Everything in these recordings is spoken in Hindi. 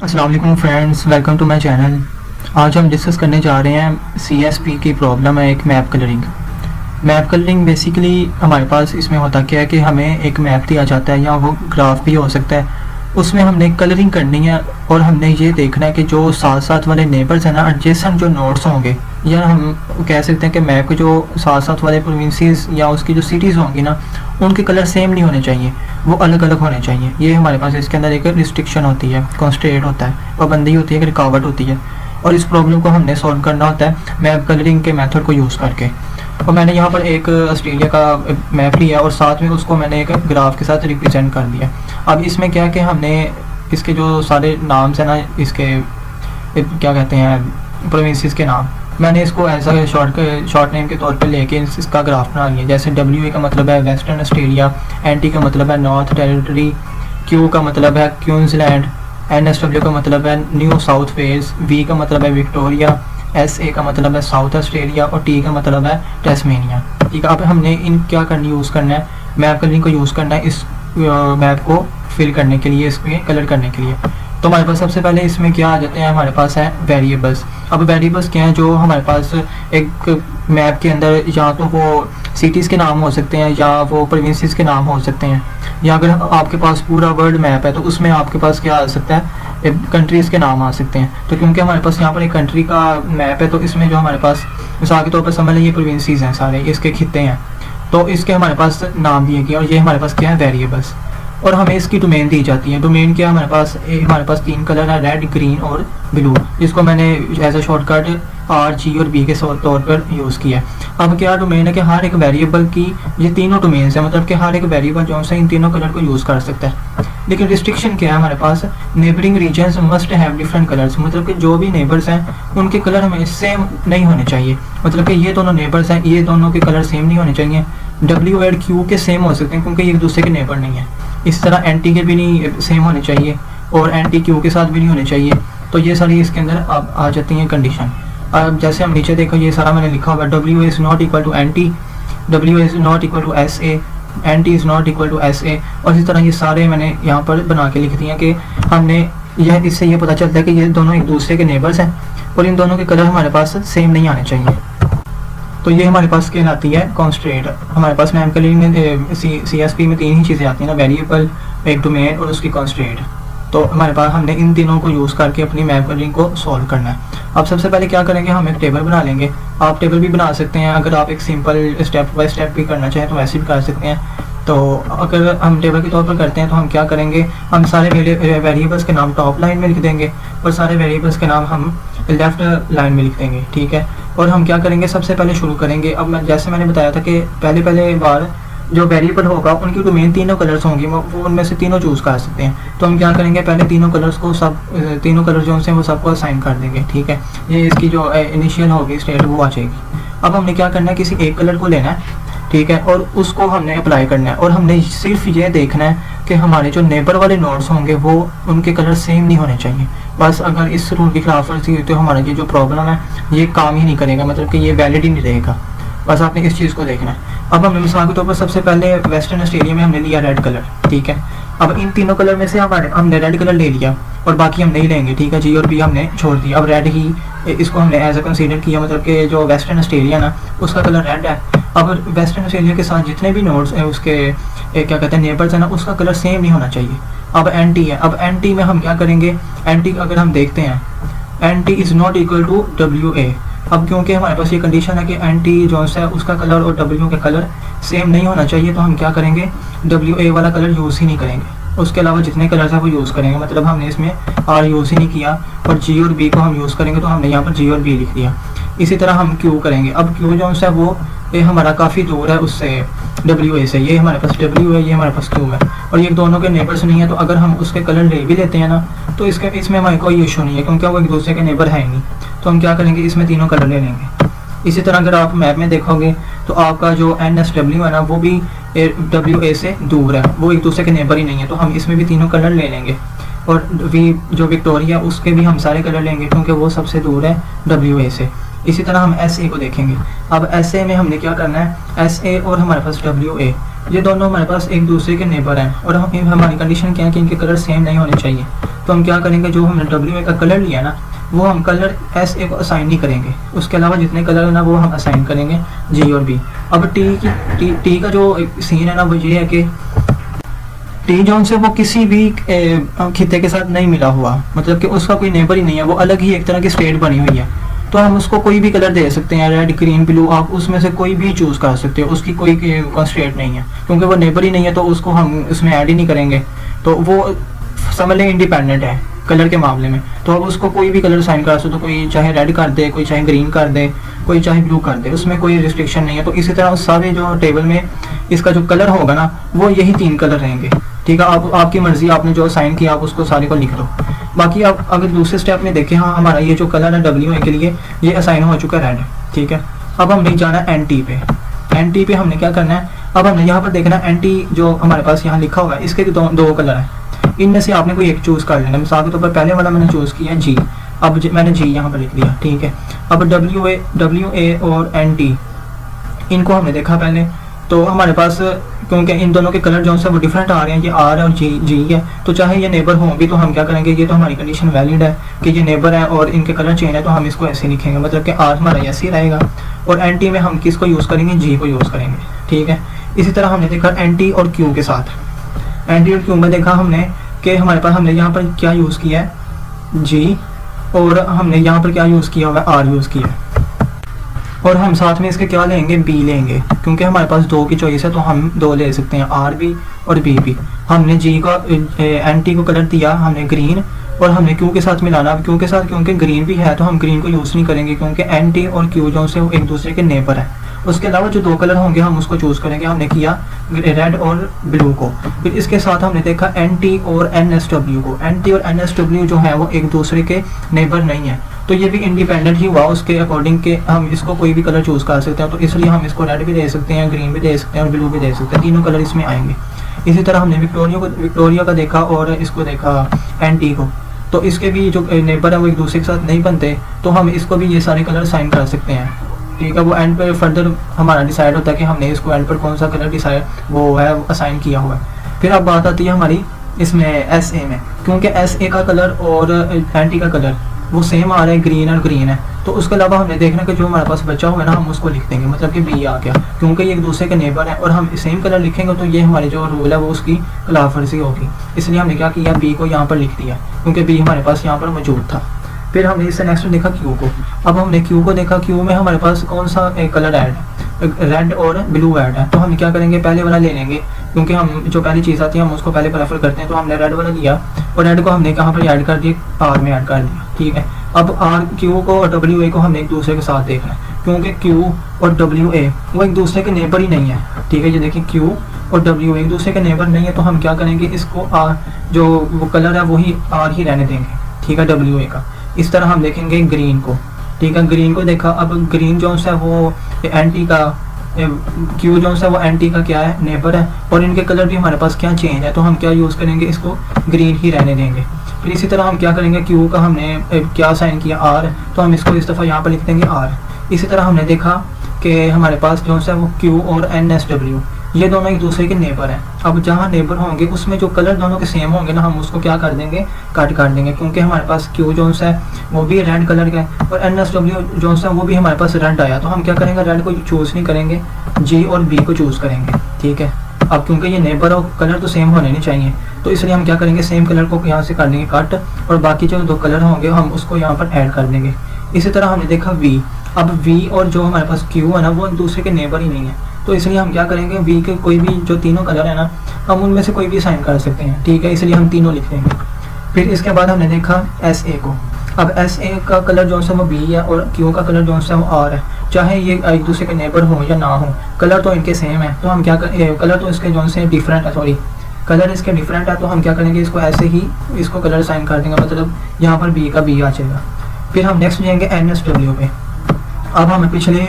अस्सलाम वालेकुम friends, welcome to my channel. आज हम डिस्कस करने जा रहे हैं सीएसपी की प्रॉब्लम है एक map colouring. Map colouring basically हमारे पास इसमें होता क्या है कि हमें एक मैप दिया जाता है या वो ग्राफ भी हो सकता है, उसमें हमने कलरिंग करनी है और हमने ये देखना है कि जो साथ साथ वाले नेबर्स हैं ना, एडजेसेंट जो नोड्स होंगे, या हम कह सकते हैं कि मैप के जो साथ साथ वाले प्रोविंसेस या उसकी जो सिटीज़ होंगी ना, उनके कलर सेम नहीं होने चाहिए, वो अलग अलग होने चाहिए। ये हमारे पास इसके अंदर एक रिस्ट्रिक्शन होती है, कॉन्स्ट्रेंट होता है, पाबंदी होती है, एक रुकावट होती है। और इस प्रॉब्लम को हमने सॉल्व करना होता है मैप कलरिंग के मेथड को यूज़ करके। और मैंने यहाँ पर एक ऑस्ट्रेलिया का मैप लिया और साथ में उसको मैंने एक ग्राफ के साथ रिप्रेजेंट कर दिया। अब इसमें क्या है कि हमने इसके जो सारे नाम्स हैं ना, इसके क्या कहते हैं प्रोविंसेस के नाम, मैंने इसको ऐसा शॉर्ट नेम के तौर पे लेके इसका ग्राफ बना लिया। जैसे WA का मतलब है वेस्टर्न ऑस्ट्रेलिया, NT का मतलब है नॉर्थ टेरिटरी, Q का मतलब है क्वींसलैंड, NSW का मतलब है न्यू साउथ वेल्स, V का मतलब है विक्टोरिया, SA का मतलब है साउथ ऑस्ट्रेलिया और T का मतलब है टेस्मेनिया। ठीक है, अब हमने इन क्या करनी यूज़ करना है, मैप कलरिंग को यूज़ करना है इस मैप को फिल करने के लिए, इसमें कलर करने के लिए। तो हमारे पास सबसे पहले इसमें क्या आ जाते हैं, हमारे पास है वेरिएबल्स। अब वेरिएबल्स क्या हैं, जो हमारे पास एक मैप के अंदर या तो वो सिटीज़ के नाम हो सकते हैं या वो प्रोविंसेस के नाम हो सकते हैं, या अगर आपके पास पूरा वर्ल्ड मैप है तो उसमें आपके पास क्या आ सकता है, कंट्रीज़ के नाम आ सकते हैं। तो क्योंकि हमारे पास यहाँ पर एक कंट्री का मैप है, तो इसमें जो हमारे पास मिसाल के तौर पर समझ लें ये प्रोविंसेस हैं सारे, इसके खित्ते हैं, तो इसके हमारे पास नाम दिए गए और ये हमारे पास क्या है वेरिएबल्स। और हमें इसकी डोमेन दी जाती है। डोमेन क्या हमारे पास 3 कलर है, रेड, ग्रीन और ब्लू, जिसको मैंने as a shortcut R, G और B के तौर पर यूज़ किया है। अब क्या डोमेन है कि हर एक वेरिएबल की ये तीनों डोमेन्स है, मतलब कि हर एक वेरिएबल जो है इन तीनों कलर को यूज़ कर सकता है। लेकिन रिस्ट्रिक्शन क्या है हमारे पास, neighbouring regions must have different colours, मतलब कि जो भी नेबर्स हैं उनके कलर हमें सेम नहीं होने चाहिए। मतलब कि ये दोनों नेबर्स हैं, ये दोनों के कलर सेम नहीं होने चाहिए। W और Q के सेम हो सकते हैं क्योंकि ये एक दूसरे के नेबर नहीं है। इस तरह NT के भी नहीं सेम होने चाहिए और NT Q के साथ भी नहीं होने चाहिए। तो ये सारी इसके अंदर अब आ जाती हैं कंडीशन। अब जैसे हम नीचे देखो, ये सारा मैंने लिखा हुआ है, W is not equal to NT, W is not equal to SA, NT is not equal to SA। और इसी तरह ये सारे मैंने यहाँ पर बना के लिख दिए कि हमने यह, इससे ये पता चलता है कि ये दोनों एक दूसरे के नेबर्स हैं और इन दोनों के कलर हमारे पास सेम नहीं आने चाहिए। तो ये हमारे पास कहलाती है कॉन्स्ट्रेंट। हमारे पास मैप कलरिंग में CSP में 3 ही चीज़ें आती हैं ना, वेरिएबल, एक डोमेन और उसकी कॉन्स्ट्रेंट। तो हमारे पास हमने इन तीनों को यूज़ करके अपनी मैप कलरिंग को सॉल्व करना है। अब सबसे पहले क्या करेंगे, हम एक टेबल बना लेंगे। आप टेबल भी बना सकते हैं, अगर आप एक सिंपल स्टेप बाय स्टेप भी करना चाहें तो वैसे भी कर सकते हैं। तो अगर हम टेबल के तौर पर करते हैं तो हम क्या करेंगे, हम सारे वेरिएबल्स के नाम टॉप लाइन में लिख देंगे और सारे वेरिएबल्स के नाम हम लेफ्ट लाइन में लिख देंगे। ठीक है, और हम क्या करेंगे, सबसे पहले शुरू करेंगे। अब जैसे मैंने बताया था कि पहले बार जो वेरिएबल होगा उनकी डोमेन तीनों कलर्स होंगी, वो उनमें से तीनों चूज़ कर सकते हैं। तो हम क्या करेंगे, पहले तीनों कलर्स को तीनों कलर जो हैं वो सबको असाइन कर देंगे। ठीक है, ये इसकी जो इनिशियल होगी स्टेट वो आ जाएगी। अब हमने क्या करना है, किसी एक कलर को लेना है, ठीक है, और उसको हमने अप्लाई करना है। और हमने सिर्फ ये देखना है कि हमारे जो नेबर वाले नोड्स होंगे वो उनके कलर सेम नहीं होने चाहिए। बस अगर इस रूल की खिलाफवर्जी हुई तो हमारा ये जो प्रॉब्लम है ये काम ही नहीं करेगा, मतलब कि ये वैलिड ही नहीं रहेगा। बस आपने इस चीज़ को देखना है। अब हमने मिसाल के तौर पर सबसे पहले वेस्टर्न ऑस्ट्रेलिया में हमने लिया रेड कलर। ठीक है, अब इन तीनों कलर में से हमने रेड कलर ले लिया और बाकी हम नहीं लेंगे। ठीक है, G और B हमने छोड़ दिया। अब रेड ही इसको हमने एज ए कंसीडर किया, मतलब कि जो वेस्टर्न ऑस्ट्रेलिया ना उसका कलर रेड है। अब वेस्टर्न ऑस्ट्रेलिया के साथ जितने भी नोड्स हैं उसके क्या कहते हैं नेबर्स हैं ना, उसका कलर सेम नहीं होना चाहिए। अब NT है, अब NT में हम क्या करेंगे, NT अगर हम देखते हैं NT is not equal to WA। अब क्योंकि हमारे पास ये कंडीशन है कि NT जो है उसका कलर और W का कलर सेम नहीं होना चाहिए, तो हम क्या करेंगे, WA वाला कलर यूज़ ही नहीं करेंगे। उसके अलावा जितने कलर्स हैं वो यूज़ करेंगे। मतलब हमने इसमें R यूज़ ही नहीं किया और G और B को हम यूज़ करेंगे, तो हमने यहाँ पर G और B लिख दिया। इसी तरह हम Q करेंगे। अब Q जो है वो ये हमारा काफ़ी दूर है उससे WA से, ये हमारे पास W है, ये हमारे पास Q है और ये दोनों के नेबर्स नहीं है। तो अगर हम उसके कलर ले भी लेते हैं ना तो इसमें हमारे कोई इशू नहीं है क्योंकि वो एक दूसरे के नेबर है ही नहीं। तो हम क्या करेंगे, इसमें तीनों कलर ले लेंगे। इसी तरह अगर आप मैप में देखोगे तो आपका जो NSW है ना वो भी WA से दूर है, वो एक दूसरे के नेबर ही नहीं है। तो हम इसमें भी तीनों कलर ले लेंगे और जो विक्टोरिया उसके भी हम सारे कलर लेंगे क्योंकि वो सबसे दूर है WA से। इसी तरह हम SA को देखेंगे। अब SA में हमने क्या करना है, SA और हमारे पास WA ये दोनों हमारे पास एक दूसरे के नेबर हैं और हमारी कंडीशन क्या है कि इनके कलर सेम नहीं होने चाहिए। तो हम क्या करेंगे, जो हमने WA का कलर लिया ना वो हम कलर SA को असाइन नहीं करेंगे, उसके अलावा जितने कलर है ना वो हम असाइन करेंगे G और B। अब टी का जो सीन है ना वो ये है कि टी जोन से वो किसी भी खिते के साथ नहीं मिला हुआ, मतलब कि उसका कोई नेबर ही नहीं है, वो अलग ही एक तरह की स्टेट बनी हुई है। तो हम उसको कोई भी कलर दे सकते हैं, रेड ग्रीन ब्लू, आप उसमें से कोई भी चूज़ कर सकते हो, उसकी कोई कंस्ट्रेंट नहीं है क्योंकि वो नेबर ही नहीं है तो उसको हम इसमें ऐड ही नहीं करेंगे। तो वो समझ लें इंडिपेंडेंट है कलर के मामले में। तो अब उसको कोई भी कलर साइन कर सकते, तो कोई चाहे रेड कर दे, कोई चाहे ग्रीन कर दे, कोई चाहे ब्लू कर दे, उसमें कोई रिस्ट्रिक्शन नहीं है। तो इसी तरह सारे जो टेबल में इसका जो कलर होगा ना वो यही 3 कलर रहेंगे, ठीक है। आप आपकी मर्जी, आपने जो साइन किया आप उसको सारे को लिख लो। बाकी आप अगर दूसरे स्टेप में देखें, हाँ हमारा ये जो कलर है WA के लिए ये असाइन हो चुका है रेड, ठीक है। अब हमने जाना NT पे। NT पे हमने क्या करना है, अब हमने यहाँ पर देखना है NT जो हमारे पास यहाँ लिखा हुआ है इसके दो कलर है, इनमें से आपने कोई एक चूज़ कर लेना। मिसाल के तौर पर पहले वाला मैंने चूज़ किया G, अब मैंने G यहाँ पर लिख दिया, ठीक है। अब WA और NT इनको हमने देखा पहले, तो हमारे पास क्योंकि इन दोनों के कलर जो है वो डिफरेंट आ रहे हैं, ये R है और G है, तो चाहे ये नेबर हों भी तो हम क्या करेंगे, ये तो हमारी कंडीशन वैलिड है कि ये नेबर है और इनके कलर चेंज है, तो हम इसको ऐसे लिखेंगे, मतलब कि R हमारा ऐसे ही रहेगा। और NT में हम किसको यूज़ करेंगे, G को यूज़ करेंगे, ठीक है। इसी तरह हमने देखा NT और Q के साथ, NT और Q में देखा हमने कि हमारे पास हमने यहाँ पर क्या यूज़ किया है G, और हमने यहाँ पर क्या यूज़ किया हुआ है R यूज़ किया है, और हम साथ में इसके क्या लेंगे, B लेंगे, क्योंकि हमारे पास 2 की चॉइस है तो हम 2 ले सकते हैं, R भी और B भी। हमने G का NT को कलर दिया हमने ग्रीन, और हमने Q के साथ मिलाना Q के साथ, क्योंकि ग्रीन भी है तो हम ग्रीन को यूज़ नहीं करेंगे क्योंकि NT और Q जो से वो एक दूसरे के नेबर है। उसके अलावा जो 2 कलर होंगे हम उसको चूज़ करेंगे। हमने किया रेड और ब्लू को। फिर इसके साथ हमने देखा NT और NSW को। NT और NSW जो है वो एक दूसरे के नेबर नहीं है, तो ये भी इंडिपेंडेंट ही हुआ उसके अकॉर्डिंग के हम इसको कोई भी कलर चूज़ कर सकते हैं। तो इसलिए हम इसको रेड भी दे सकते हैं, ग्रीन भी दे सकते हैं और ब्लू भी दे सकते हैं, तीनों कलर इसमें आएंगे। इसी तरह हमने विक्टोरिया का देखा और इसको देखा NT को, तो इसके भी जो नेबर है वो एक दूसरे के साथ नहीं बनते, तो हम इसको भी ये सारे कलर साइन कर सकते हैं, ठीक है। वो एंड पर फर्दर हमारा डिसाइड होता है कि हमने इसको एंड पर कौन सा कलर डिसाइड वो है असाइन किया हुआ है। फिर अब बात आती है हमारी इसमें SA में, क्योंकि SA का कलर और NT का कलर वो सेम आ रहा है, ग्रीन और ग्रीन है, तो उसके अलावा हमने देखना कि जो हमारे पास बचा हुआ है ना हम उसको लिख देंगे, मतलब कि B आ गया, क्योंकि ये एक दूसरे के नेबर है और हम सेम कलर लिखेंगे तो ये हमारी जो रूल है वो उसकी खिलाफ वर्जी होगी। इसलिए हमने क्या किया, B को यहाँ पर लिख दिया क्योंकि B हमारे पास यहाँ पर मौजूद था। फिर हमने इससे नेक्स्ट देखा Q को। अब हमने Q को देखा, Q में हमारे पास कौन सा कलर ऐड है, रेड और ब्लू ऐड है, तो हम क्या करेंगे, पहले वाला ले लेंगे क्योंकि हम जो पहली चीज़ आती है हम उसको पहले प्रेफर करते हैं। तो हमने रेड वाला लिया और रेड को हमने कहाँ पर ऐड कर दिया, R में ऐड कर दिया, ठीक है। अब Q को और WA को हमने एक दूसरे के साथ देखना है, क्योंकि Q और WA वो एक दूसरे के नेबर ही नहीं है, ठीक है। ये देखिए Q और WA एक दूसरे के नेबर नहीं है, तो हम क्या करेंगे, इसको जो वो कलर है वही R ही रहने देंगे, ठीक है, WA का। इस तरह हम देखेंगे ग्रीन को, ठीक है। ग्रीन को देखा, अब ग्रीन जो है वो NT का, Q जो है वो NT का क्या है, नेबर है, और इनके कलर भी हमारे पास क्या चेंज है, तो हम क्या यूज़ करेंगे, इसको ग्रीन ही रहने देंगे। फिर इसी तरह हम क्या करेंगे, Q का हमने क्या साइन किया, R, तो हम इसको इस दफ़ा यहाँ पर लिख देंगे R। इसी तरह हमने देखा कि हमारे पास जो है वो Q और NSW ये दोनों एक दूसरे के नेबर हैं। अब जहाँ नेबर होंगे उसमें जो कलर दोनों के सेम होंगे ना हम उसको क्या कर देंगे, कट कर देंगे, क्योंकि हमारे पास Q जो है वो भी रेड कलर का है और NSW जो है वो भी हमारे पास रेड आया, तो हम क्या करेंगे, रेड को चूज़ नहीं करेंगे, G और B को चूज़ करेंगे, ठीक है। अब क्योंकि ये नेबर और कलर तो सेम होने नहीं चाहिए, तो इसलिए हम क्या करेंगे, सेम कलर को यहाँ से कर देंगे कट, और बाकी जो 2 कलर होंगे हम उसको यहाँ पर ऐड कर देंगे। इसी तरह हमने देखा V। अब V और जो हमारे पास Q है ना वो एक दूसरे के नेबर ही नहीं है, तो इसलिए हम क्या करेंगे, V के कोई भी जो तीनों कलर है ना हम उनमें से कोई भी साइन कर सकते हैं, ठीक है, इसलिए हम तीनों लिख देंगे। फिर इसके बाद हमने देखा SA को। अब SA का कलर जो है वो B है और Q का कलर जो है वो R है, चाहे ये एक दूसरे के नेबर हो या ना हो, कलर तो इनके सेम है, तो हम क्या कलर तो इसके जो से डिफरेंट है, सॉरी कलर इसके डिफरेंट है, तो हम क्या करेंगे, इसको ऐसे ही इसको कलर साइन कर देंगे, मतलब यहाँ पर B का B आ जाएगा। फिर हम नेक्स्ट जाएंगे NSW पे। अब हमें पिछले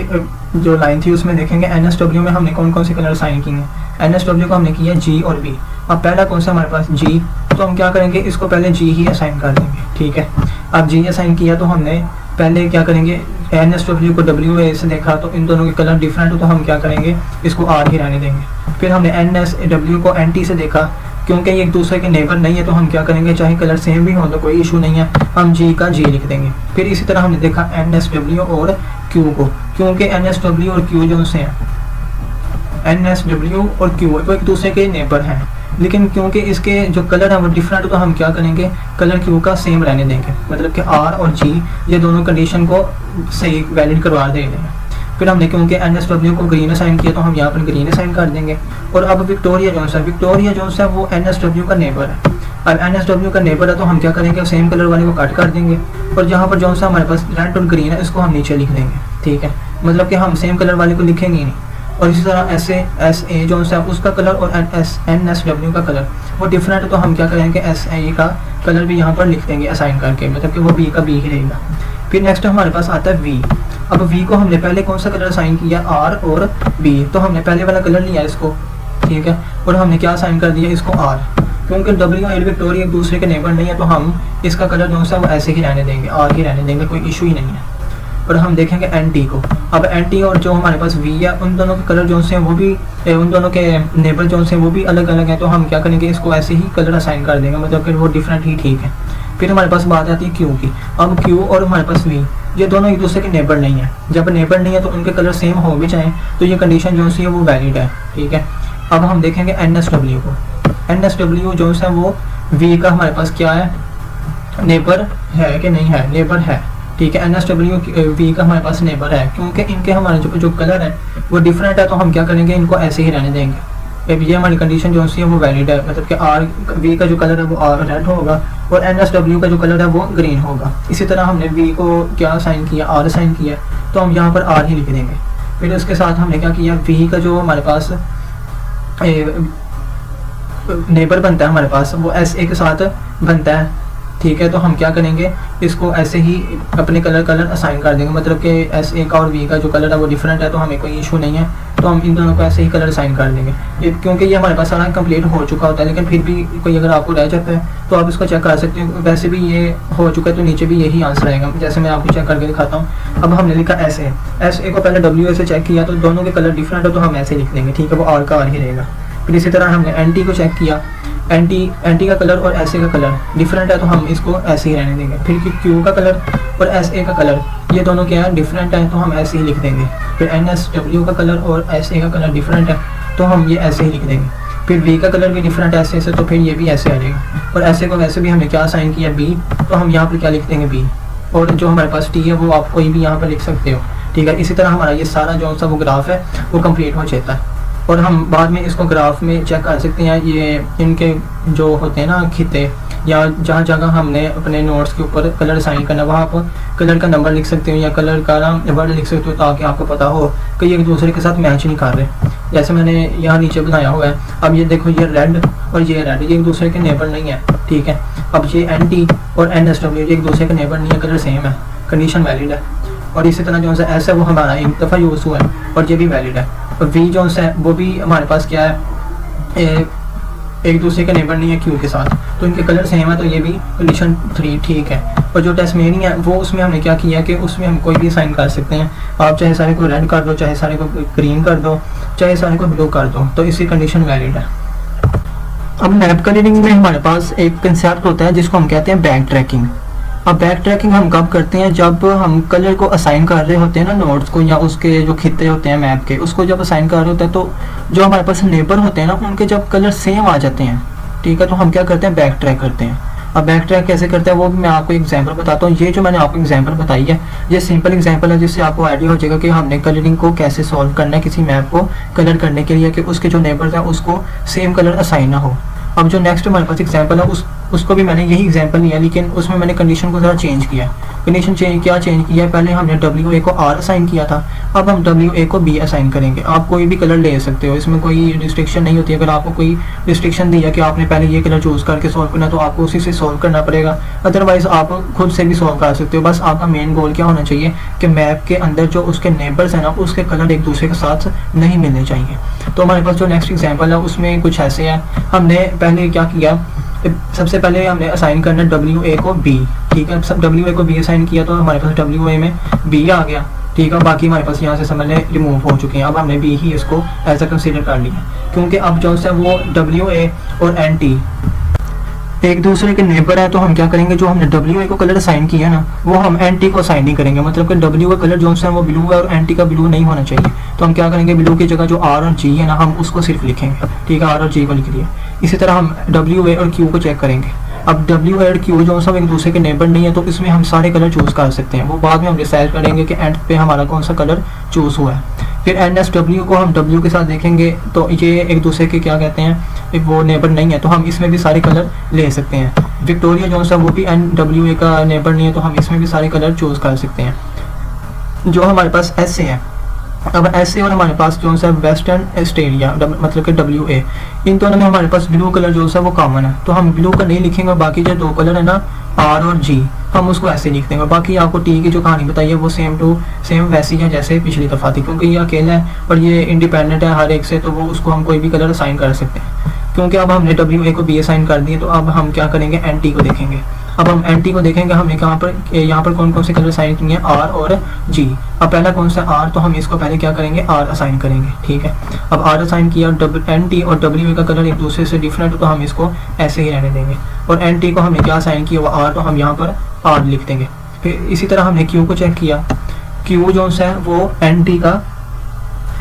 जो लाइन थी उसमें देखेंगे NSW में हमने कौन कौन से कलर साइन किए हैं। NSW को हमने किया G और B। अब पहला कौन सा हमारे पास G, तो हम क्या करेंगे, इसको पहले G ही असाइन कर देंगे, ठीक है। अब G असाइन किया तो हमने पहले क्या करेंगे, NSW को WA से देखा तो इन दोनों के कलर डिफरेंट हो, तो हम क्या करेंगे, इसको R ही रहने देंगे। फिर हमने NSW को NT से देखा, क्योंकि ये एक दूसरे के नेबर नहीं है तो हम क्या करेंगे, चाहे कलर सेम भी हो तो कोई इशू नहीं है, हम G का G लिख देंगे। फिर इसी तरह हमने देखा NSW और Q को, क्योंकि NSW और Q जो से हैं, NSW और Q वो एक दूसरे के नेबर हैं, लेकिन क्योंकि इसके जो कलर है वो डिफरेंट, तो हम क्या करेंगे, कलर Q का सेम रहने देंगे, मतलब कि R और G ये दोनों कंडीशन को सही वैलिड करवा देंगे। फिर हमने क्योंकि NSW को ग्रीन असाइन किया तो हम यहाँ पर ग्रीन असाइन कर देंगे। और अब विक्टोरिया जोन्स है वो NSW का नेबर है। अब NSW का नेबर है तो हम क्या करेंगे, सेम कलर वाले को कट कर देंगे, और जहाँ पर जोन्स हमारे पास रेड और ग्रीन है इसको हम नीचे लिख देंगे, ठीक है, मतलब कि हम सेम कलर वाले को लिखेंगे ही नहीं। और इसी तरह SA जो है उसका कलर और NSW का कलर वो डिफरेंट है, तो हम क्या करेंगे, SA का कलर भी यहाँ पर लिख देंगे असाइन करके, मतलब कि वो B का B ही रहेगा। फिर नेक्स्ट हमारे पास आता है V। अब V को हमने पहले कौन सा कलर असाइन किया, R और B, तो हमने पहले वाला कलर लिया इसको, ठीक है, और हमने क्या असाइन कर दिया इसको R, क्योंकि W और विक्टोरिया एक दूसरे के नेबर नहीं है तो हम इसका कलर जो है वो ऐसे ही रहने देंगे, R ही रहने देंगे, कोई इशू ही नहीं है। और हम देखेंगे NT को। अब NT और जो हमारे पास V है उन दोनों के कलर जो से वो भी उन दोनों के नेबर जो से वो भी अलग अलग हैं, तो हम क्या करेंगे, इसको ऐसे ही कलर असाइन कर देंगे, मतलब कि वो डिफरेंट ही ठीक है। फिर हमारे पास बात आती है Q की। अब Q और हमारे पास V ये दोनों एक दूसरे के नेबर नहीं है, जब नेबर नहीं है तो उनके कलर सेम हो भी जाएँ तो ये कंडीशन जो सी है वो वैलिड है, ठीक है। अब हम देखेंगे NSW को। NSW जो है वो V का हमारे पास क्या है, नेबर है कि नहीं है, नेबर है, ठीक है। NSW V का हमारे पास नेबर है, क्योंकि इनके हमारे जो कलर है वो डिफरेंट है, तो हम क्या करेंगे, इनको ऐसे ही रहने देंगे। ये हमारी कंडीशन जो सी है वो वैलिड है, मतलब कि V का जो कलर है वो रेड होगा और NSW का जो कलर है वो ग्रीन होगा। इसी तरह हमने V को क्या साइन किया, R साइन किया, तो हम यहाँ पर R ही लिख देंगे। फिर उसके साथ हमने क्या किया, V का जो हमारे पास नेबर बनता है हमारे पास वो SA के साथ बनता है, ठीक है, तो हम क्या करेंगे, इसको ऐसे ही अपने कलर असाइन कर देंगे, मतलब कि SA का और V का जो कलर है वो डिफरेंट है, तो हमें कोई इशू नहीं है, तो हम इन दोनों को ऐसे ही कलर असाइन कर देंगे। क्योंकि ये हमारे पास सारा कंप्लीट हो चुका होता है, लेकिन फिर भी कोई अगर आपको रह जाता है तो आप इसको चेक कर सकते हैं। वैसे भी ये हो चुका है तो नीचे भी यही आंसर आएगा, जैसे मैं आपको चेक करके दिखाता हूँ। अब हमने लिखा SA को पहले WA से चेक किया तो दोनों के कलर डिफरेंट है, तो हम ऐसे लिख देंगे, ठीक है, वो R का R ही रहेगा। फिर इसी तरह हमने NT को चेक किया, NT का कलर और SA का कलर डिफरेंट है, तो हम इसको ऐसे ही रहने देंगे। फिर Q का कलर और SA का कलर ये दोनों क्या है, डिफरेंट है, तो हम ऐसे ही लिख देंगे। फिर NSW का कलर और SA का कलर डिफरेंट है, तो हम ये ऐसे ही लिख देंगे। फिर V का कलर भी डिफरेंट है SA से, तो फिर ये भी ऐसे आ जाएगा। और SA को वैसे भी हमने क्या साइन किया, B, तो हम यहाँ पर क्या लिख देंगे, B। और जो हमारे पास T है वो आप कोई भी यहाँ पर लिख सकते हो, ठीक है। इसी तरह हमारा ये सारा जो सा वो ग्राफ है वो कम्प्लीट हो जाता है, और हम बाद में इसको ग्राफ में चेक कर सकते हैं। ये इनके जो होते हैं ना खिते, या जहाँ जगह हमने अपने नोट्स के ऊपर कलर साइन करना, वहाँ पर कलर का नंबर लिख सकते हो या कलर का वर्ड लिख सकते हो, ताकि आपको पता हो कि ये एक दूसरे के साथ मैच नहीं कर रहे। जैसे मैंने यहाँ नीचे बनाया हुआ है, अब ये देखो, ये रेड और ये रेड, ये एक दूसरे के नेबर नहीं है, ठीक है। अब ये NT और NSW ये एक दूसरे के नेबर नहीं है, कलर सेम है, कंडीशन वैलिड है। और इसी तरह जो है ऐसा वो हमारा एक दफ़ा यूज़ हुआ है और ये भी वैलिड है। और V जो है वो भी हमारे पास क्या है, एक दूसरे के नेबर नहीं है Q के साथ, तो इनके कलर सेम है, तो ये भी कंडीशन 3 ठीक है। और जो टेस्मेनिया है वो उसमें हमने क्या किया कि उसमें हम कोई भी साइन कर सकते हैं, आप चाहे सारे को रेड कर दो, चाहे सारे को ग्रीन कर दो, चाहे सारे को ब्लू कर दो, तो इसकी कंडीशन वैलिड है। अब मैप कलरिंग में हमारे पास एक कंसेप्ट होता है जिसको हम कहते हैं बैक ट्रैकिंग। अब बैक ट्रैकिंग हम कब करते हैं, जब हम कलर को असाइन कर रहे होते हैं ना नोट्स को, या उसके जो खिते होते हैं मैप के, उसको जब असाइन कर रहे होते हैं, तो जो हमारे पास नेबर होते हैं ना उनके जब कलर सेम आ जाते हैं, ठीक है, तो हम क्या करते हैं, बैक ट्रैक करते हैं। अब बैक ट्रैक कैसे करते हैं वो भी मैं आपको एग्जांपल बताता हूँ। ये जो मैंने आपको एग्जांपल बताई है ये सिंपल एग्जांपल है, जिससे आपको आइडिया हो जाएगा कि हमने कलरिंग को कैसे सॉल्व करना है किसी मैप को कलर करने के लिए, कि उसके जो नेबर्स हैं उसको सेम कलर असाइन ना हो। अब जो नेक्स्ट हमारे पास एग्जांपल है उसको भी मैंने यही एग्जांपल लिया, लेकिन उसमें मैंने कंडीशन को ज़रा चेंज किया। कंडीशन चेंज किया, पहले हमने WA को R असाइन किया था, अब हम WA को B असाइन करेंगे। आप कोई भी कलर ले सकते हो, इसमें कोई रिस्ट्रिक्शन नहीं होती। अगर आपको कोई रिस्ट्रिक्शन दिया कि आपने पहले ये कलर चूज़ करके सॉल्व करना, तो आपको उसी से सॉल्व करना पड़ेगा, अदरवाइज़ आप खुद से भी सॉल्व कर सकते हो। बस आपका मेन गोल क्या होना चाहिए कि मैप के अंदर जो उसके नेबर्स हैं ना उसके कलर एक दूसरे के साथ नहीं मिलने चाहिए। तो हमारे पास जो नेक्स्ट एग्जाम्पल है उसमें कुछ ऐसे है। हमने पहले क्या किया, सबसे पहले हमने असाइन करना WA को B, ठीक है। सब डब्ल्यू ए को बी असाइन किया तो हमारे पास डब्ल्यू ए में बी आ गया, ठीक है। बाकी हमारे पास यहाँ से समझ लें रिमूव हो चुके हैं। अब हमने बी ही इसको एज अ कंसीडर कर लिया, क्योंकि अब जो है वो डब्ल्यू ए और एन टी एक दूसरे के नेबर है। तो हम क्या करेंगे, जो हमने डब्ल्यू ए को कलर असाइन किया ना वो हम एन टी को असाइन नहीं करेंगे। मतलब कि डब्ल्यू का कलर जो है वो ब्लू है और एन टी का ब्लू नहीं होना चाहिए। तो हम क्या करेंगे, ब्लू की जगह जो आर और जी है ना हम उसको सिर्फ लिखेंगे, ठीक है। आर और जी को लिख दिया। इसी तरह हम डब्ल्यू ए और क्यू को चेक करेंगे। अब डब्ल्यू ए और क्यू जो सब एक दूसरे के नेबर नहीं है तो इसमें हम सारे कलर चूज़ कर सकते हैं। वो बाद में हम डिसाइड करेंगे कि एंड पे हमारा कौन सा कलर चूज़ हुआ है। फिर एन एस डब्ल्यू को हम डब्ल्यू के साथ देखेंगे तो ये एक दूसरे के क्या कहते हैं, एक वो नेबर नहीं है, तो हम इसमें भी सारे कलर ले सकते हैं। विक्टोरिया जो सा वो भी एन डब्ल्यू ए का नेबर नहीं है, तो हम इसमें भी सारे कलर चूज़ कर सकते हैं। जो हमारे पास एस ए है, अब एस ए और हमारे पास जो सा वेस्टर्न ऑस्ट्रेलिया मतलब कि डब्ल्यू ए, इन दोनों में हमारे पास ब्लू कलर जो सा वो कॉमन है। तो हम ब्लू का नहीं लिखेंगे और बाकी जो दो कलर है ना आर और जी हम उसको ऐसे लिख देंगे। बाकी आपको टी की जो कहानी बताई है वो सेम टू सेम वैसी है जैसे पिछली दफ़ा थी, क्योंकि ये अकेला है और ये इंडिपेंडेंट है हर एक से, तो वो उसको हम कोई भी कलर असाइन कर सकते हैं। क्योंकि अब हमने डब्ल्यू ए को बी असाइन कर दिए तो अब हम क्या करेंगे, एन टी को देखेंगे। अब हम एन टी को देखेंगे, हमने यहाँ पर कौन कौन से कलर असाइन किए हैं, आर और जी। अब पहला कौन सा आर, तो हम इसको पहले क्या करेंगे, आर असाइन करेंगे, ठीक है। अब आर असाइन किया, एन टी और डब्ल्यू ए का कलर एक दूसरे से डिफरेंट, तो हम इसको ऐसे ही रहने देंगे। और एन टी को हमने क्या असाइन किया, वो आर, तो हम यहाँ पर आर लिख देंगे। फिर इसी तरह हमने क्यू को चेक किया, क्यू जो है वो एन टी का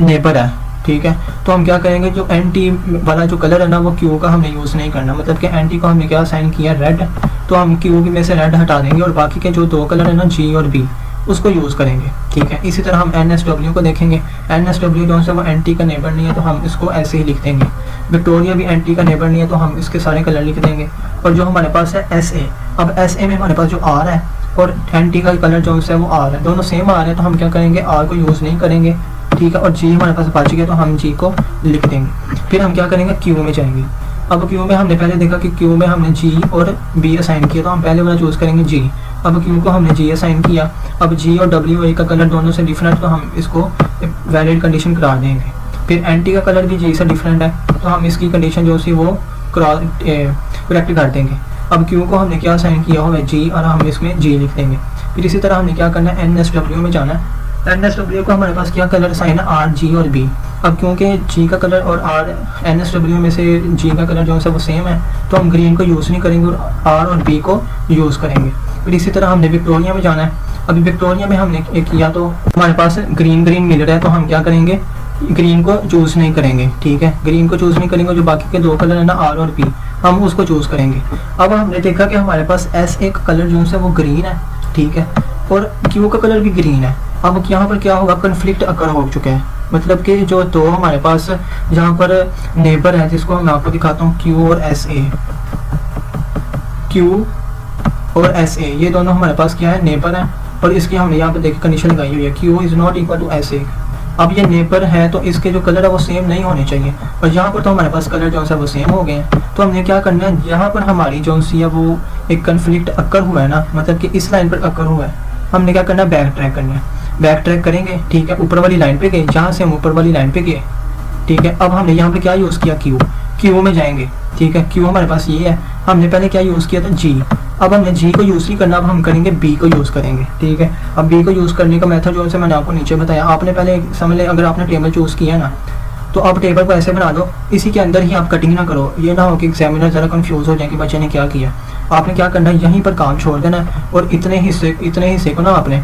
नेबर है, ठीक है। तो हम क्या करेंगे, जो एन टी वाला जो कलर है ना वो क्यू का हमने यूज़ नहीं करना। मतलब कि एन टी को हमने क्या असाइन किया, रेड, तो हम क्यू में से रेड हटा देंगे और बाकी के जो दो कलर है ना जी और बी उसको यूज़ करेंगे, ठीक है। इसी तरह हम एन एस डब्ल्यू को देखेंगे। एन एस डब्ल्यू जो है वो एन टी का नेबर नहीं है, तो हम इसको ऐसे ही लिख देंगे। विक्टोरिया भी एन टी का नेबर नहीं है, तो हम इसके सारे कलर लिख देंगे। और जो हमारे पास है एस ए, अब एस ए में हमारे पास जो आर है और एन टी का कलर जो है वो आर है, दोनों सेम आर है, तो हम क्या करेंगे, आर को यूज़ नहीं करेंगे, ठीक है। और जी हमारे पास बच गया तो हम जी को लिख देंगे। फिर हम क्या करेंगे, क्यू में जाएंगे। अब क्यू में हमने पहले देखा कि क्यू में हमने जी और बी असाइन किया, तो हम पहले वाला चूज़ करेंगे जी। अब क्यू को हमने जी असाइन किया। अब जी और डब्ल्यू ए का कलर दोनों से डिफरेंट, तो हम इसको वैलिड कंडीशन करा देंगे। फिर एन टी का कलर भी जी से डिफरेंट है, तो हम इसकी कंडीशन जो सी वो करेक्ट कर देंगे। अब क्यू को हमने क्या असाइन किया हुआ है, जी, और हम इसमें जी लिख देंगे। फिर इसी तरह हमने क्या करना है, एन एस डब्ल्यू में जाना है। एन एस डब्ल्यू को हमारे पास क्या कलर साइन है, आर, जी और बी। अब क्योंकि जी का कलर और आर एन एस डब्ल्यू में से जी का कलर जो है वो सेम है, तो हम ग्रीन को यूज़ नहीं करेंगे और आर और बी को यूज़ करेंगे। फिर इसी तरह हमने विक्टोरिया में जाना है। अभी विक्टोरिया में हमने एक किया तो हमारे पास ग्रीन मिल रहा है, तो हम क्या करेंगे, ग्रीन को चूज़ नहीं करेंगे, ठीक है। ग्रीन को चूज़ नहीं करेंगे, जो बाकी के दो कलर है ना आर और बी हम उसको चूज़ करेंगे। अब हमने देखा कि हमारे पास एस ए का कलर जो है वो ग्रीन है, ठीक है, और क्यू का कलर भी ग्रीन है। अब यहाँ पर क्या होगा, कन्फ्लिक्ट अकर हो चुका है। मतलब कि जो दो हमारे पास जहाँ पर नेबर है, जिसको मैं आपको दिखाता हूँ, क्यू और एस ए, क्यू और एस ए ये दोनों हमारे पास क्या है, नेबर है। और इसकी हमने यहाँ पर देखिए कंडीशन लगाई हुई है, Q is not equal to S A. अब ये नेबर है तो इसके जो कलर है वो सेम नहीं होने चाहिए, और यहाँ पर तो हमारे पास कलर जो है वो सेम हो गए हैं। तो हमने क्या करना है, यहाँ पर हमारी जो सी है वो एक कन्फ्लिक्ट अकर हुआ है ना, मतलब कि इस लाइन पर अकर हुआ है। हमने क्या करना है, बैक ट्रैक करना है। बैक ट्रैक करेंगे, ठीक है, ऊपर वाली लाइन पे गए, जहाँ से हम ऊपर वाली लाइन पे गए, ठीक है। अब हमने यहाँ पे क्या यूज़ किया, क्यू, क्यू में जाएंगे, ठीक है। क्यू हमारे पास ये है, हमने पहले क्या यूज़ किया था, जी। अब हमने जी को यूज़ नहीं करना, अब हम करेंगे बी को यूज़ करेंगे, ठीक है। अब बी को यूज़ करने का मेथड जो है मैंने आपको नीचे बताया। आपने पहले समझ लें, अगर आपने टेबल चूज़ किया ना तो आप टेबल को ऐसे बना दो, इसी के अंदर ही आप कटिंग ना करो। ये ना हो कि एग्जामिनर ज़रा कंफ्यूज हो जाए कि बच्चे ने क्या किया। आपने क्या करना है, यहीं पर काम छोड़ देना है और इतने हिस्से को ना आपने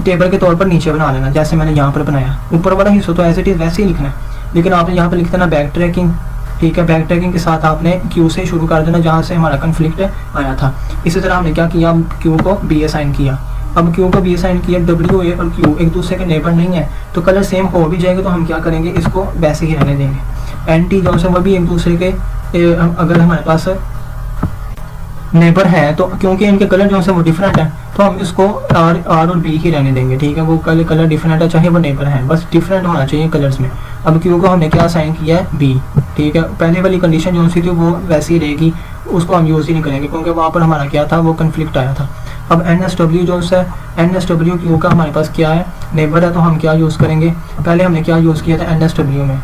टेबल के तौर पर नीचे बना लेना, जैसे मैंने यहाँ पर बनाया। ऊपर वाला हिस्सा तो एज इट इज़ वैसे ही लिखना है, लेकिन आपने यहाँ पर लिख देना बैक ट्रैकिंग, ठीक है। बैक ट्रैकिंग के साथ आपने क्यू से शुरू कर देना, जहाँ से हमारा कन्फ्लिक्ट आया था। इसी तरह हमने क्या किया, क्यू को बी असाइन किया। अब क्यू को बी असाइन किया, डब्ल्यू ए और क्यू एक दूसरे के नेबर नहीं है, तो कलर सेम हो भी जाएगा, तो हम क्या करेंगे, इसको वैसे ही रहने देंगे। एन टी जो है वो भी एक दूसरे के अगर हमारे पास नेबर है, तो क्योंकि इनके कलर जो है वो डिफरेंट है, तो हम इसको आर और बी ही रहने देंगे, ठीक है। वो कलर डिफरेंट है, चाहे वो नेबर है, बस डिफरेंट होना चाहिए कलर्स में। अब क्यू को हमने क्या असाइन किया है, बी, ठीक है। पहले वाली कंडीशन जो सी थी वो वैसी रहेगी, उसको हम यूज़ ही नहीं करेंगे, क्योंकि वहाँ पर हमारा क्या था, वो कन्फ्लिक्ट आया था। अब एन एस डब्ल्यू जो है, एन एस डब्ल्यू क्यू का हमारे पास क्या है, नेबर है, तो हम क्या यूज़ करेंगे, पहले हमने क्या यूज़ किया था एन एस डब्ल्यू में।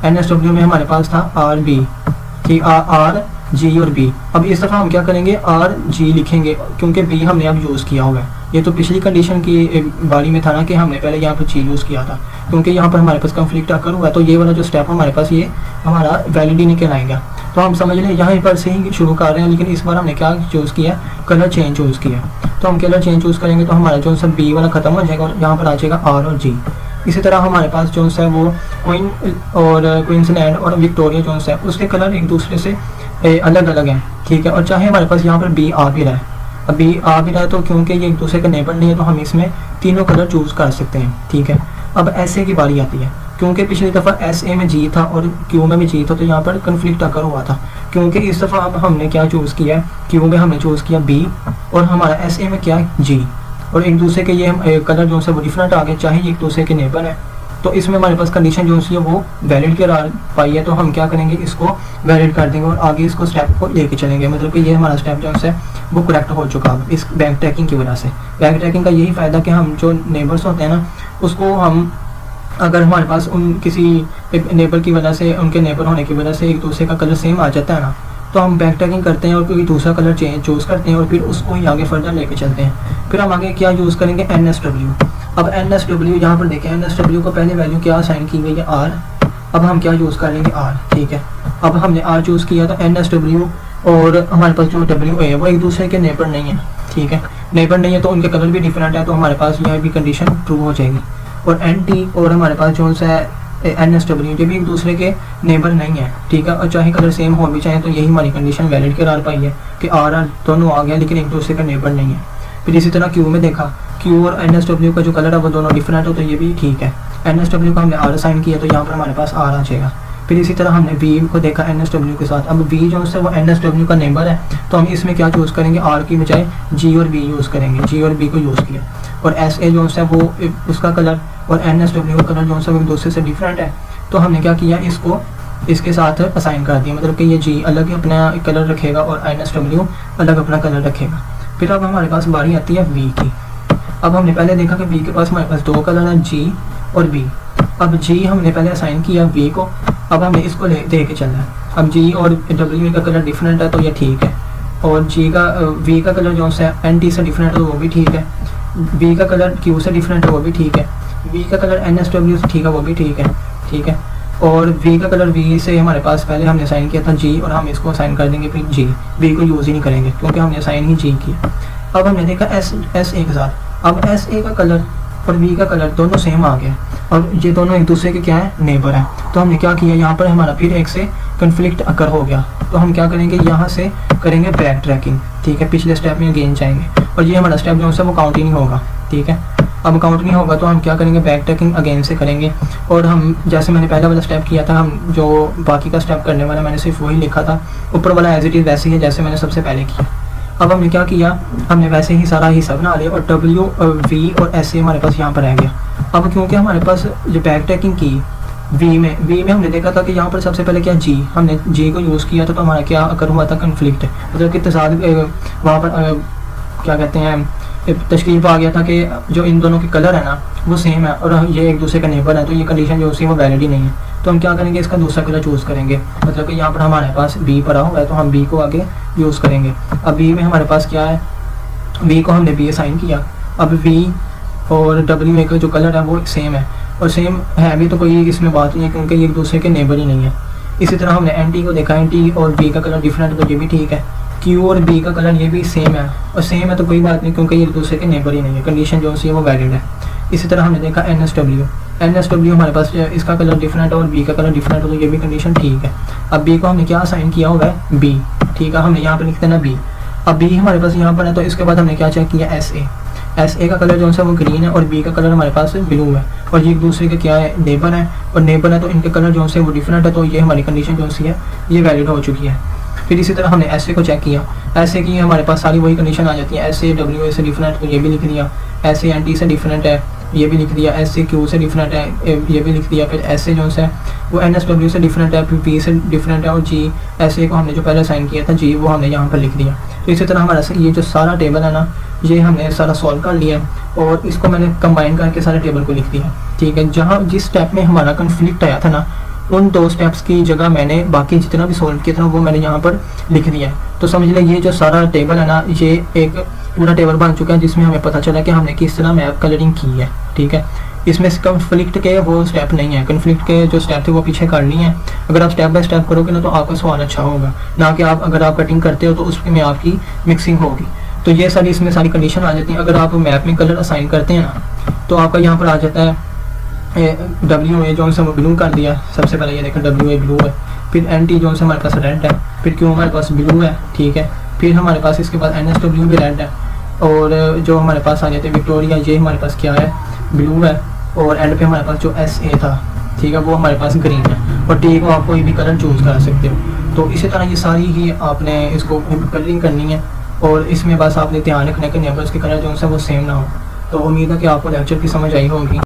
एन एस डब्ल्यू में हमारे पास था आर बी, ठीक, आर जी और बी। अब इस दफ़ा हम क्या करेंगे, आर जी लिखेंगे क्योंकि बी हमने अब यूज़ किया हुआ है। ये तो पिछली कंडीशन की बारी में था ना कि हमने पहले यहाँ पर जी यूज़ किया था, क्योंकि यहाँ पर हमारे पास कन्फ्लिक्ट आकर हुआ है, तो ये वाला जो स्टेप हमारे पास ये हमारा वैलिड ही नहीं कहलाएगा। तो हम समझ लें यहाँ पर से ही शुरू कर रहे हैं, लेकिन इस बार हमने क्या चूज़ किया, कलर चेंज चूज़ किया। तो हम कलर चेंज चूज़ करेंगे तो हमारा जो सा बी वाला ख़त्म हो जाएगा और यहाँ पर आ जाएगा आर और जी। इसी तरह हमारे पास जो है वो क्वीन और क्वींसलैंड और विक्टोरिया जो है उसके कलर एक दूसरे से अलग अलग हैं, ठीक है। और चाहे हमारे पास यहाँ पर बी आ भी रहा है, अब बी आ भी रहा है तो क्योंकि ये एक दूसरे का नेबर नहीं है तो हम इसमें तीनों कलर चूज़ कर सकते हैं, ठीक है। अब एस ए की बारी आती है, क्योंकि पिछली दफ़ा एस ए में जी था और क्यू में भी जी था, तो यहाँ पर कन्फ्लिक्ट आकर हुआ था। क्योंकि इस दफ़ा अब हमने क्या चूज़ किया है, क्यू में हमने चूज़ किया बी और हमारा एस ए में क्या है जी, और एक दूसरे के ये कलर जो है वो डिफरेंट आ गए, चाहे ये एक दूसरे के नेबर है। तो इसमें हमारे पास कंडीशन जो है वो वैलिड करार पाई है, तो हम क्या करेंगे, इसको वैलिड कर देंगे और आगे इसको स्टेप को लेके चलेंगे। मतलब कि ये हमारा स्टेप जो है वो करेक्ट हो चुका है इस बैक ट्रैकिंग की वजह से। बैक ट्रैकिंग का यही फ़ायदा कि हम जो नेबर्स होते हैं ना, उसको हम अगर हमारे पास उन किसी नेबर की वजह से, उनके नेबर होने की वजह से एक दूसरे का कलर सेम आ जाता है ना, तो हम बैक ट्रैकिंग करते हैं और कोई दूसरा कलर चूज़ करते हैं और फिर उसको ही आगे फर्दर लेके चलते हैं। फिर हम आगे क्या यूज़ करेंगे, NSW। अब NSW यहाँ पर देखें, NSW को पहले वैल्यू क्या असाइन की गई है, R। अब हम क्या यूज़ करेंगे, R, ठीक है। अब हमने R चूज़ किया तो NSW और हमारे पास जो WA है वो एक दूसरे के नेबर नहीं है, ठीक है। नेबर नहीं है तो उनके कलर भी डिफरेंट है, तो हमारे पास यह भी कंडीशन ट्रू हो जाएगी। और NT और हमारे पास जो है NSW ये भी एक दूसरे के नेबर नहीं है, ठीक है। और चाहे कलर सेम हो भी चाहे, तो यही हमारी कंडीशन वैलिड करार पाई है कि R दोनों आ गया लेकिन एक दूसरे का नेबर नहीं है। फिर इसी तरह Q में देखा, Q और NSW का जो कलर है वो दोनों डिफरेंट हो, तो ये भी ठीक है। NSW को हमने R असाइन किया तो यहाँ पर हमारे पास R आ जाएगा। फिर इसी तरह हमने V को देखा NSW के साथ। अब V जो है वो NSW का नेबर है, तो हम इसमें क्या चूज़ करेंगे, R की बजाय G और B यूज़ करेंगे। G और B को यूज़ किया। और SA जो है वो उसका कलर और NSW का कलर जो है वो एक दूसरे से डिफरेंट है, तो हमने क्या किया, इसको इसके साथ असाइन कर दिया। मतलब कि ये G अलग अपना कलर रखेगा और NSW अलग अपना कलर रखेगा। फिर अब हमारे पास बारी आती है V की। अब हमने पहले देखा कि V के पास हमारे पास दो कलर हैं, G और B। अब G हमने पहले असाइन किया V को, अब हमें इसको दे के चलना है। अब G और W का कलर डिफरेंट है तो ये ठीक है, और V का कलर जो है NT से डिफरेंट है तो वो भी ठीक है। V का कलर Q से डिफरेंट है वो भी ठीक है। V का कलर NSW से ठीक है वो भी ठीक है, ठीक है। और V का कलर V से हमारे पास पहले हमने साइन किया था G, और हम इसको साइन कर देंगे फिर G। V को यूज़ ही नहीं करेंगे क्योंकि हमने साइन ही G किया। अब हमने देखा SA के साथ, अब SA का कलर और V का कलर दोनों सेम आ गया और ये दोनों एक दूसरे के क्या है, नेबर है। तो हमने क्या किया, यहाँ पर हमारा फिर एक से कन्फ्लिक्ट अकर हो गया, तो हम क्या करेंगे, यहाँ से करेंगे बैक ट्रैकिंग, ठीक है। पिछले स्टेप में अगेन जाएंगे और ये हमारा स्टेप जो है वो काउंट ही नहीं होगा, ठीक है। अब काउंट नहीं होगा तो हम क्या करेंगे, बैक ट्रैकिंग अगेन से करेंगे। और हम जैसे मैंने पहला वाला स्टेप किया था, हम जो बाकी का स्टेप करने वाला मैंने सिर्फ वही लिखा था, ऊपर वाला एज इट इज़ वैसे ही है जैसे मैंने सबसे पहले किया। अब हमने क्या किया, हमने वैसे ही सारा हिस्सा बना लिया और W, V और SA हमारे पास यहाँ पर रह गया। अब क्योंकि हमारे पास जो बैक ट्रैकिंग की V में हमने देखा था कि यहाँ पर सबसे पहले क्या G, हमने G को यूज़ किया था तो हमारा क्या अकर हुआ था, कन्फ्लिक्ट, मतलब कि तसाद वहाँ पर क्या कहते हैं, तशकील आ गया था कि जो इन दोनों के कलर है ना वो सेम है और ये एक दूसरे का नेबर है, तो ये कंडीशन जो है वो वैलिड ही नहीं है। तो हम क्या करेंगे, इसका दूसरा कलर चूज़ करेंगे। मतलब कि यहाँ पर हमारे पास B पड़ा हुआ है तो हम B को आगे यूज़ करेंगे। अब B में हमारे पास क्या है, V को हमने B असाइन किया। अब V और W का जो कलर है वो सेम है, और सेम है भी तो कोई इसमें बात नहीं है क्योंकि ये एक दूसरे के नेबर ही नहीं है। इसी तरह हमने NT को देखा, NT और V का कलर डिफरेंट है तो ये भी ठीक है। Q और B का कलर ये भी सेम है, और सेम है तो कोई बात नहीं क्योंकि ये एक दूसरे के नेबर ही नहीं है, कंडीशन जो है वो वैलिड है। इसी तरह हमने देखा NSW हमारे पास इसका कलर डिफरेंट है और B का कलर डिफरेंट है तो ये भी कंडीशन ठीक है। अब B को हमने क्या असाइन किया हुआ है, B, ठीक है। हमने यहाँ पर लिख देना B। अब B हमारे पास यहाँ पर है तो इसके बाद हमने क्या चेक किया, SA का कलर जो है वो ग्रीन है और B का कलर हमारे पास ब्लू है, और ये एक दूसरे के क्या है, नेबर है, और नेबर है तो इनके कलर जो है वो डिफरेंट है, तो ये हमारी कंडीशन जो है ये वैलिड हो चुकी है। फिर इसी तरह हमने SA को चेक किया, SA की हमारे पास सारी वही कंडीशन आ जाती है। SA WA से डिफरेंट तो ये भी लिख दिया, SA NT से डिफरेंट है ये भी लिख दिया, SA Q से डिफरेंट है ये भी लिख दिया। फिर SA जो है वो NSW से डिफरेंट है, फिर B से डिफरेंट है, और G SA को हमने जो पहले साइन किया था G वो हमने यहाँ पर लिख दिया। तो इसी तरह हमारा ये जो सारा टेबल है ना ये हमने सारा सॉल्व कर लिया और इसको मैंने कंबाइन करके सारे टेबल को लिख दिया, ठीक है। जहाँ जिस स्टेप में हमारा कन्फ्लिक्ट आया था ना उन 2 स्टेप्स की जगह मैंने बाकी जितना भी सॉल्व किया था वो मैंने यहाँ पर लिख दिया है। तो समझ लें ये जो सारा टेबल है ना, ये एक पूरा टेबल बन चुका है जिसमें हमें पता चला कि हमने किस तरह मैप कलरिंग की है। ठीक है, इसमें कन्फ्लिक्ट के वो स्टेप नहीं है, कन्फ्लिक्ट के जो स्टेप थे वो पीछे करनी है। अगर आप स्टेप बाय स्टेप करोगे ना तो आपका सवाल अच्छा होगा, ना कि आप अगर आप कटिंग करते हो तो उसमें आपकी मिक्सिंग होगी। तो ये सारी इसमें सारी कंडीशन आ जाती है। अगर आप मैप में कलर असाइन करते हैं ना तो आपका यहाँ पर आ जाता है WA जो से ब्लू कर दिया। सबसे पहले ये देखें WA ब्लू है, फिर NT जो से हमारे पास रेड है, फिर Q हमारे पास ब्लू है। ठीक है, फिर हमारे पास इसके बाद NSW भी रेड है, और जो हमारे पास आ जाते हैं विक्टोरिया, ये हमारे पास क्या है, ब्लू है, और एंड पे हमारे पास जो SA था, ठीक है, वो हमारे पास ग्रीन है। और T को आप कोई भी कलर चूज़ कर सकते हो। तो इसी तरह ये सारी ही आपने इसको कलरिंग करनी है, और इसमें बस आपने ध्यान रखना है कि नेबर्स के कलर जो है वो सेम ना हो। तो उम्मीद है कि आपको लेक्चर की समझ आई होगी।